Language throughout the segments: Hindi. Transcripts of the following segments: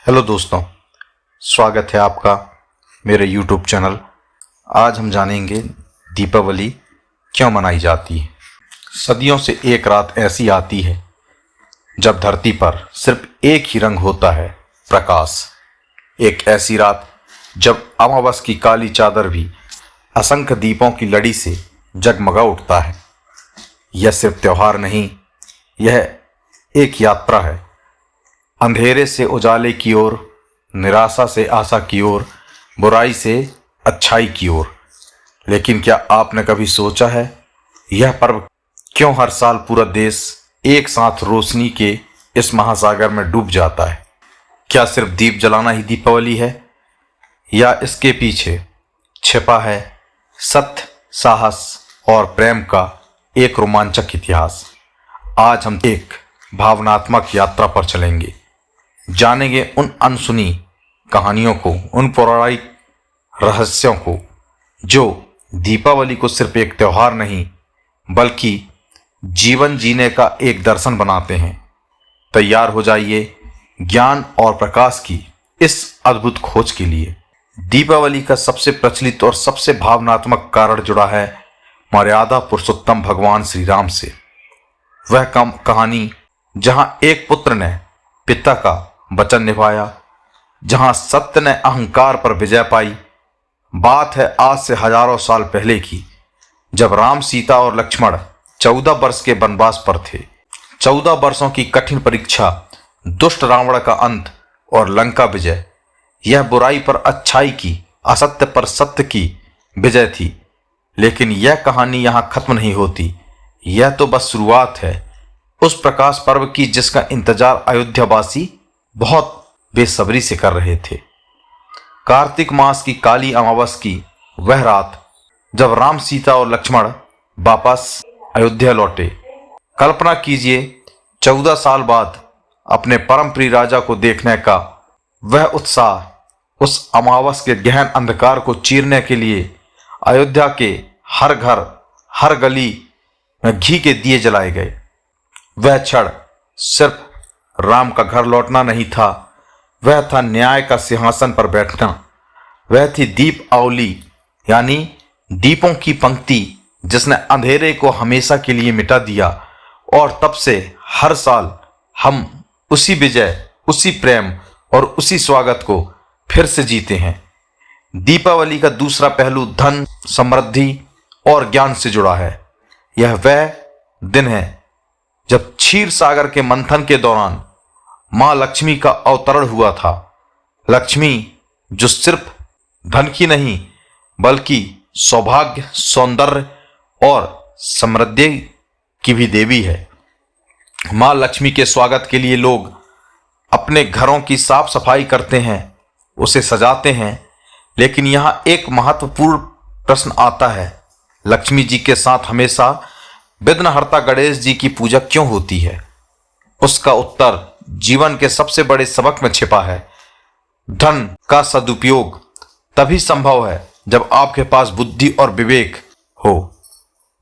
हेलो दोस्तों, स्वागत है आपका मेरे YouTube चैनल। आज हम जानेंगे दीपावली क्यों मनाई जाती है। सदियों से एक रात ऐसी आती है जब धरती पर सिर्फ एक ही रंग होता है, प्रकाश। एक ऐसी रात जब अमावस की काली चादर भी असंख्य दीपों की लड़ी से जगमगा उठता है। यह सिर्फ त्योहार नहीं, यह एक यात्रा है, अंधेरे से उजाले की ओर, निराशा से आशा की ओर, बुराई से अच्छाई की ओर। लेकिन क्या आपने कभी सोचा है यह पर्व क्यों हर साल पूरा देश एक साथ रोशनी के इस महासागर में डूब जाता है? क्या सिर्फ दीप जलाना ही दीपावली है, या इसके पीछे छिपा है सत्य, साहस और प्रेम का एक रोमांचक इतिहास? आज हम एक भावनात्मक यात्रा पर चलेंगे, जानेंगे उन अनसुनी कहानियों को, उन पौराणिक रहस्यों को जो दीपावली को सिर्फ एक त्योहार नहीं बल्कि जीवन जीने का एक दर्शन बनाते हैं। तैयार हो जाइए ज्ञान और प्रकाश की इस अद्भुत खोज के लिए। दीपावली का सबसे प्रचलित और सबसे भावनात्मक कारण जुड़ा है मर्यादा पुरुषोत्तम भगवान श्री राम से। वह कहानी जहां एक पुत्र ने पिता का वचन निभाया, जहां सत्य ने अहंकार पर विजय पाई। बात है आज से हजारों साल पहले की, जब राम, सीता और लक्ष्मण 14 वर्ष के वनवास पर थे। 14 वर्षों की कठिन परीक्षा, दुष्ट रावण का अंत और लंका विजय। यह बुराई पर अच्छाई की, असत्य पर सत्य की विजय थी। लेकिन यह कहानी यहां खत्म नहीं होती। यह तो बस शुरुआत है उस प्रकाश पर्व की जिसका इंतजार अयोध्यावासी बहुत बेसब्री से कर रहे थे। कार्तिक मास की काली अमावस की वह रात जब राम, सीता और लक्ष्मण वापस अयोध्या लौटे। कल्पना कीजिए 14 साल बाद अपने परम प्रिय राजा को देखने का वह उत्साह। उस अमावस के गहन अंधकार को चीरने के लिए अयोध्या के हर घर, हर गली में घी के दिए जलाए गए। वह क्षण सिर्फ राम का घर लौटना नहीं था, वह था न्याय का सिंहासन पर बैठना। वह थी दीप आवली, यानी दीपों की पंक्ति जिसने अंधेरे को हमेशा के लिए मिटा दिया। और तब से हर साल हम उसी विजय, उसी प्रेम और उसी स्वागत को फिर से जीते हैं। दीपावली का दूसरा पहलू धन, समृद्धि और ज्ञान से जुड़ा है। यह वह दिन है जब क्षीर सागर के मंथन के दौरान मां लक्ष्मी का अवतरण हुआ था। लक्ष्मी जो सिर्फ धन की नहीं बल्कि सौभाग्य, सौंदर्य और समृद्धि की भी देवी है। मां लक्ष्मी के स्वागत के लिए लोग अपने घरों की साफ सफाई करते हैं, उसे सजाते हैं। लेकिन यहां एक महत्वपूर्ण प्रश्न आता है, लक्ष्मी जी के साथ हमेशा विघ्नहर्ता गणेश जी की पूजा क्यों होती है? उसका उत्तर जीवन के सबसे बड़े सबक में छिपा है। धन का सदुपयोग तभी संभव है जब आपके पास बुद्धि और विवेक हो।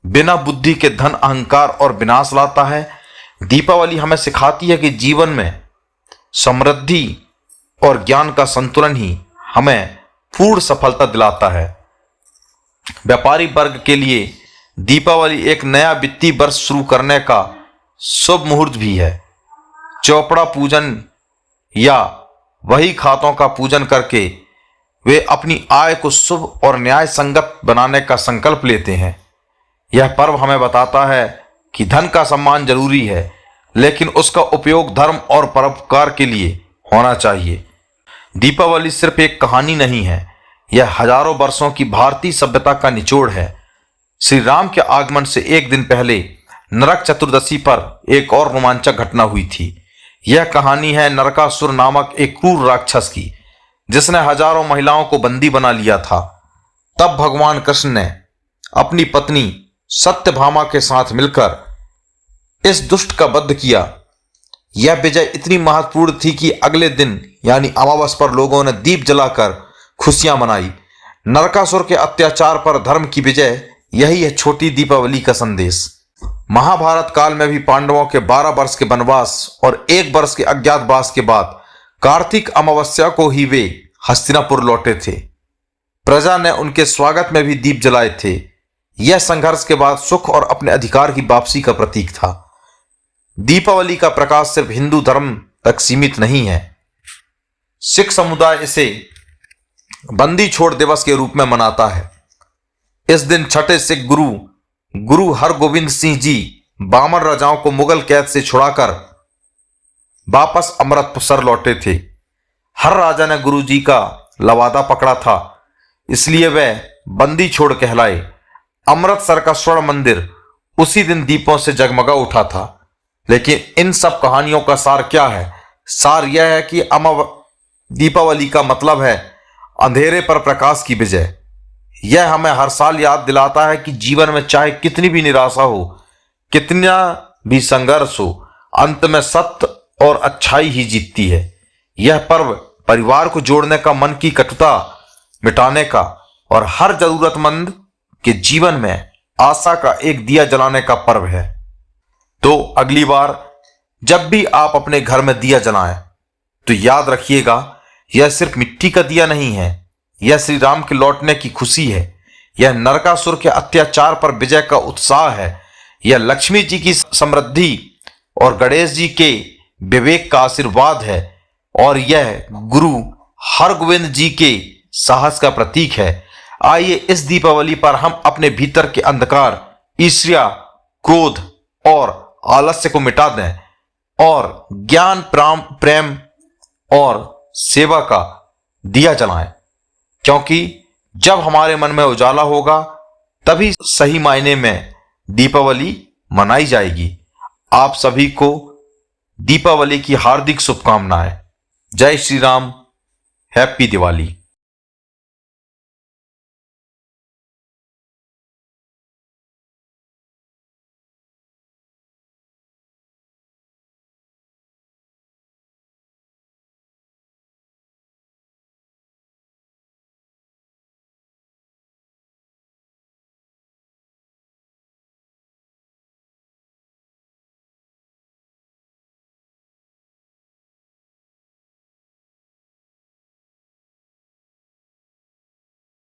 बिना बुद्धि के धन अहंकार और विनाश लाता है। दीपावली हमें सिखाती है कि जीवन में समृद्धि और ज्ञान का संतुलन ही हमें पूर्ण सफलता दिलाता है। व्यापारी वर्ग के लिए दीपावली एक नया वित्तीय वर्ष शुरू करने का शुभ मुहूर्त भी है। चौपड़ा पूजन या वही खातों का पूजन करके वे अपनी आय को शुभ और न्याय संगत बनाने का संकल्प लेते हैं। यह पर्व हमें बताता है कि धन का सम्मान जरूरी है, लेकिन उसका उपयोग धर्म और परोपकार के लिए होना चाहिए। दीपावली सिर्फ एक कहानी नहीं है, यह हजारों वर्षों की भारतीय सभ्यता का निचोड़ है। श्री राम के आगमन से एक दिन पहले नरक चतुर्दशी पर एक और रोमांचक घटना हुई थी। यह कहानी है नरकासुर नामक एक क्रूर राक्षस की, जिसने हजारों महिलाओं को बंदी बना लिया था। तब भगवान कृष्ण ने अपनी पत्नी सत्यभामा के साथ मिलकर इस दुष्ट का वध किया। यह विजय इतनी महत्वपूर्ण थी कि अगले दिन यानी अमावस पर लोगों ने दीप जलाकर खुशियां मनाई। नरकासुर के अत्याचार पर धर्म की विजय, यही है छोटी दीपावली का संदेश। महाभारत काल में भी पांडवों के 12 वर्ष के वनवास और 1 वर्ष के अज्ञातवास के बाद कार्तिक अमावस्या को ही वे हस्तिनापुर लौटे थे। प्रजा ने उनके स्वागत में भी दीप जलाए थे। यह संघर्ष के बाद सुख और अपने अधिकार की वापसी का प्रतीक था। दीपावली का प्रकाश सिर्फ हिंदू धर्म तक सीमित नहीं है। सिख समुदाय इसे बंदी छोड़ दिवस के रूप में मनाता है। इस दिन छठे सिख गुरु हरगोबिंद सिंह जी 52 राजाओं को मुगल कैद से छुड़ाकर वापस अमृतसर लौटे थे। हर राजा ने गुरु जी का लवादा पकड़ा था, इसलिए वह बंदी छोड़ कहलाए। अमृतसर का स्वर्ण मंदिर उसी दिन दीपों से जगमगा उठा था। लेकिन इन सब कहानियों का सार क्या है? सार यह है कि दीपावली का मतलब है अंधेरे पर प्रकाश की विजय। यह हमें हर साल याद दिलाता है कि जीवन में चाहे कितनी भी निराशा हो, कितना भी संघर्ष हो, अंत में सत्य और अच्छाई ही जीतती है। यह पर्व परिवार को जोड़ने का, मन की कटुता मिटाने का और हर जरूरतमंद के जीवन में आशा का एक दिया जलाने का पर्व है। तो अगली बार जब भी आप अपने घर में दिया जलाएं तो याद रखिएगा, यह सिर्फ मिट्टी का दिया नहीं है, यह श्री राम के लौटने की खुशी है। यह नरकासुर के अत्याचार पर विजय का उत्साह है। यह लक्ष्मी जी की समृद्धि और गणेश जी के विवेक का आशीर्वाद है। और यह गुरु हरगोविंद जी के साहस का प्रतीक है। आइए इस दीपावली पर हम अपने भीतर के अंधकार, ईर्ष्या, क्रोध और आलस्य को मिटा दें और ज्ञान, प्रेम और सेवा का दिया जलाएं। क्योंकि जब हमारे मन में उजाला होगा तभी सही मायने में दीपावली मनाई जाएगी। आप सभी को दीपावली की हार्दिक शुभकामनाएं। जय श्री राम। हैप्पी दिवाली।